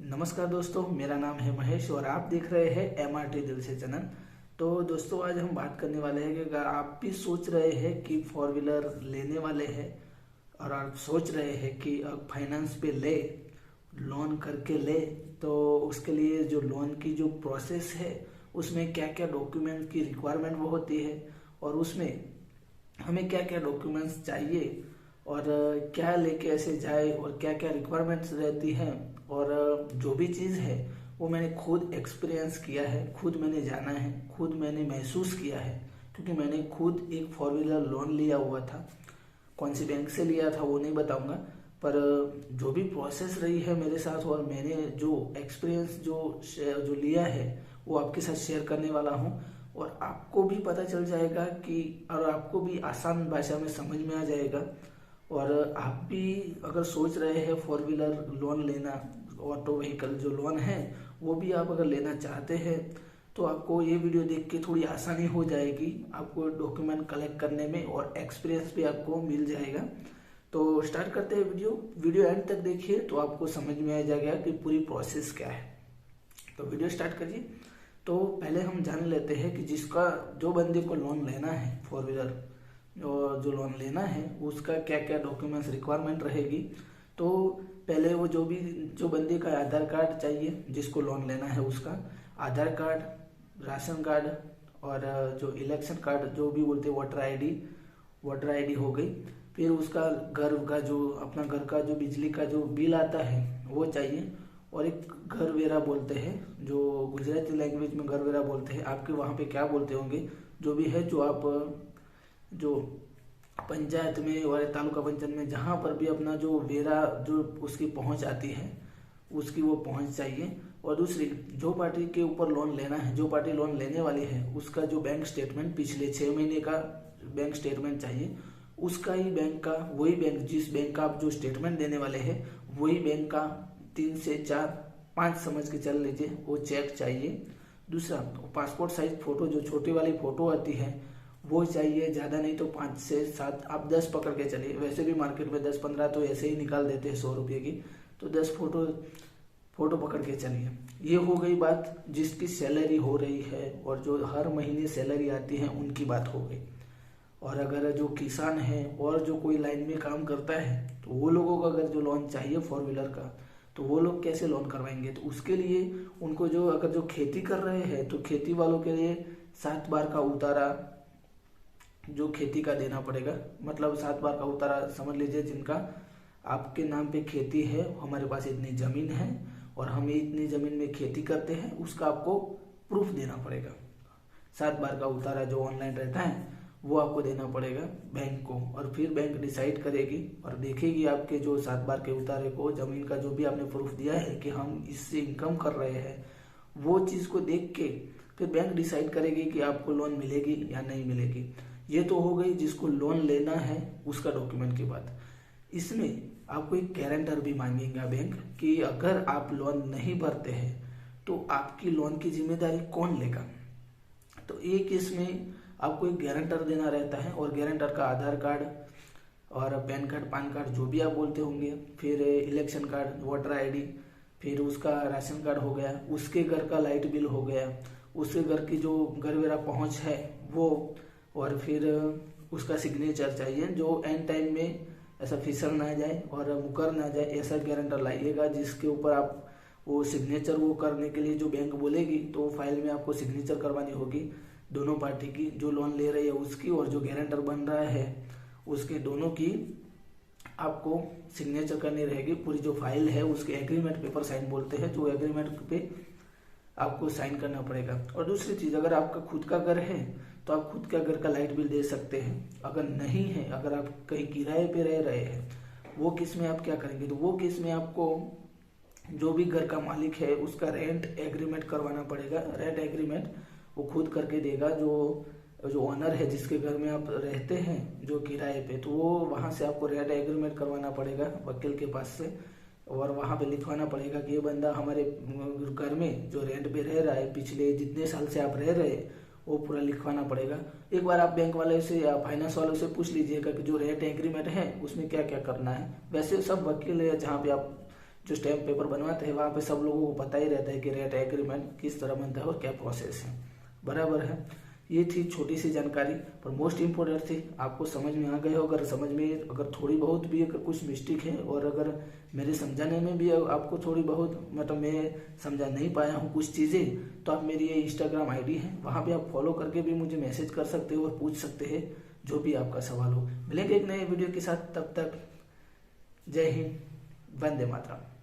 नमस्कार दोस्तों, मेरा नाम है महेश और आप देख रहे हैं MRT दिल से चैनल। तो दोस्तों, आज हम बात करने वाले हैं कि अगर आप भी सोच रहे हैं कि फोर व्हीलर लेने वाले हैं और आप सोच रहे हैं कि फाइनेंस पे ले, लोन करके ले, तो उसके लिए जो लोन की जो प्रोसेस है उसमें क्या क्या डॉक्यूमेंट की रिक्वायरमेंट वो होती है और उसमें हमें क्या क्या डॉक्यूमेंट्स चाहिए और क्या लेके ऐसे जाए और क्या क्या रिक्वायरमेंट्स रहती हैं और जो भी चीज़ है वो मैंने खुद एक्सपीरियंस किया है, खुद मैंने जाना है, खुद मैंने महसूस किया है, क्योंकि मैंने खुद एक फोर व्हीलर लोन लिया हुआ था। कौन सी बैंक से लिया था वो नहीं बताऊंगा, पर जो भी प्रोसेस रही है मेरे साथ और मैंने जो एक्सपीरियंस जो लिया है वो आपके साथ शेयर करने वाला हूँ और आपको भी पता चल जाएगा कि और आपको भी आसान भाषा में समझ में आ जाएगा। और आप भी अगर सोच रहे हैं फोर व्हीलर लोन लेना, ऑटो व्हीकल जो लोन है वो भी आप अगर लेना चाहते हैं तो आपको ये वीडियो देख के थोड़ी आसानी हो जाएगी, आपको डॉक्यूमेंट कलेक्ट करने में और एक्सपीरियंस भी आपको मिल जाएगा। तो स्टार्ट करते हैं वीडियो एंड तक देखिए तो आपको समझ में आ जाएगा कि पूरी प्रोसेस क्या है। तो वीडियो स्टार्ट करिए। तो पहले हम जान लेते हैं कि जो बंदे को लोन लेना है फोर व्हीलर और जो लोन लेना है उसका क्या क्या डॉक्यूमेंट्स रिक्वायरमेंट रहेगी। तो पहले वो जो बंदे का आधार कार्ड चाहिए, जिसको लोन लेना है उसका आधार कार्ड, राशन कार्ड और जो इलेक्शन कार्ड जो भी बोलते हैं वोटर आईडी हो गई। फिर उसका घर का जो अपना घर का जो बिजली का जो बिल आता है वो चाहिए और एक घर वेरा बोलते हैं, जो गुजराती लैंग्वेज में घर वेरा बोलते हैं, आपके वहाँ पे क्या बोलते होंगे जो भी है, जो आप जो पंचायत में और तालुका पंचायत में जहाँ पर भी अपना जो वेरा जो उसकी पहुँच आती है उसकी वो पहुँच चाहिए। और दूसरी, जो पार्टी के ऊपर लोन लेना है, जो पार्टी लोन लेने वाली है उसका जो बैंक स्टेटमेंट पिछले 6 महीने का बैंक स्टेटमेंट चाहिए। उसका ही बैंक का, वही बैंक जिस बैंक का आप जो स्टेटमेंट देने वाले हैं वही बैंक का 3 से 4 5 समझ के चल लीजिए वो चेक चाहिए। दूसरा, पासपोर्ट साइज फोटो जो छोटी वाली फोटो आती है वो चाहिए, ज़्यादा नहीं तो 5 से 7, आप 10 पकड़ के चलिए। वैसे भी मार्केट में 10-15 तो ऐसे ही निकाल देते हैं 100 रुपये की, तो 10 फोटो पकड़ के चलिए। ये हो गई बात जिसकी सैलरी हो रही है और जो हर महीने सैलरी आती है उनकी बात हो गई। और अगर जो किसान है और जो कोई लाइन में काम करता है तो वो लोगों को अगर जो लोन चाहिए फोर व्हीलर का तो वो लोग कैसे लोन करवाएंगे। तो उसके लिए उनको अगर जो खेती कर रहे हैं तो खेती वालों के लिए 7 बार का उतारा जो खेती का देना पड़ेगा। मतलब 7 बार का उतारा समझ लीजिए, जिनका आपके नाम पे खेती है, हमारे पास इतनी ज़मीन है और हम इतनी ज़मीन में खेती करते हैं, उसका आपको प्रूफ देना पड़ेगा। 7 बार का उतारा जो ऑनलाइन रहता है वो आपको देना पड़ेगा बैंक को, और फिर बैंक डिसाइड करेगी और देखेगी आपके जो 7 बार के उतारे को, ज़मीन का जो भी आपने प्रूफ दिया है कि हम इससे इनकम कर रहे हैं, वो चीज़ को देख के फिर बैंक डिसाइड करेगी कि आपको लोन मिलेगी या नहीं मिलेगी। ये तो हो गई जिसको लोन लेना है उसका डॉक्यूमेंट की बात। इसमें आपको एक गारंटर भी मांगेगा बैंक कि अगर आप लोन नहीं भरते हैं तो आपकी लोन की जिम्मेदारी कौन लेगा। तो एक इसमें आपको एक गारंटर देना रहता है और गारंटर का आधार कार्ड और पैन कार्ड, पान कार्ड जो भी आप बोलते होंगे, फिर इलेक्शन कार्ड, वोटर आईडी, फिर उसका राशन कार्ड हो गया, उसके घर का लाइट बिल हो गया, उसके घर की जो घर वेरा पहुँच है वो, और फिर उसका सिग्नेचर चाहिए जो एंड टाइम में ऐसा फिसल ना जाए और मुकर ना जाए, ऐसा गारंटर लाइएगा जिसके ऊपर आप वो सिग्नेचर वो करने के लिए जो बैंक बोलेगी तो फाइल में आपको सिग्नेचर करवानी होगी दोनों पार्टी की, जो लोन ले रही है उसकी और जो गारंटर बन रहा है उसके, दोनों की आपको सिग्नेचर करनी रहेगी। पूरी जो फाइल है उसके एग्रीमेंट पेपर साइन बोलते हैं, जो एग्रीमेंट पे आपको साइन करना पड़ेगा। और दूसरी चीज़, अगर आपका खुद का घर है तो आप खुद का घर का लाइट बिल दे सकते हैं। अगर नहीं है, अगर आप कहीं किराए पे रह रहे हैं, वो केस में आप क्या करेंगे, तो वो केस में आपको जो भी घर का मालिक है उसका रेंट एग्रीमेंट करवाना पड़ेगा। रेंट एग्रीमेंट वो खुद करके देगा, जो ओनर है जिसके घर में आप रहते हैं जो किराए पे, तो वो वहाँ से आपको रेंट एग्रीमेंट करवाना पड़ेगा वकील के पास से, और वहाँ पे लिखवाना पड़ेगा कि ये बंदा हमारे घर में जो रेंट पे रह रहा है, पिछले जितने साल से आप रह रहे हैं वो पूरा लिखवाना पड़ेगा। एक बार आप बैंक वाले से या फाइनेंस वालों से पूछ लीजिएगा कि जो रेंट एग्रीमेंट है उसमें क्या क्या करना है। वैसे सब वकील है जहाँ पे आप जो स्टैम्प पेपर बनवाते हैं वहाँ पे सब लोगों को पता ही रहता है कि रेंट एग्रीमेंट किस तरह बनता है और क्या प्रोसेस है, बराबर है। ये थी छोटी सी जानकारी, पर मोस्ट इम्पोर्टेंट थी, आपको समझ में आ गए हो। अगर समझ में अगर थोड़ी बहुत भी अगर कुछ मिस्टेक है और अगर मेरे समझाने में भी आपको थोड़ी बहुत मतलब मैं समझा नहीं पाया हूँ कुछ चीज़ें, तो आप मेरी ये इंस्टाग्राम आईडी है, वहाँ पे आप फॉलो करके भी मुझे मैसेज कर सकते हो और पूछ सकते हैं जो भी आपका सवाल हो। मिलेंगे एक नए वीडियो के साथ, तब तक जय हिंद, वंदे मातरम।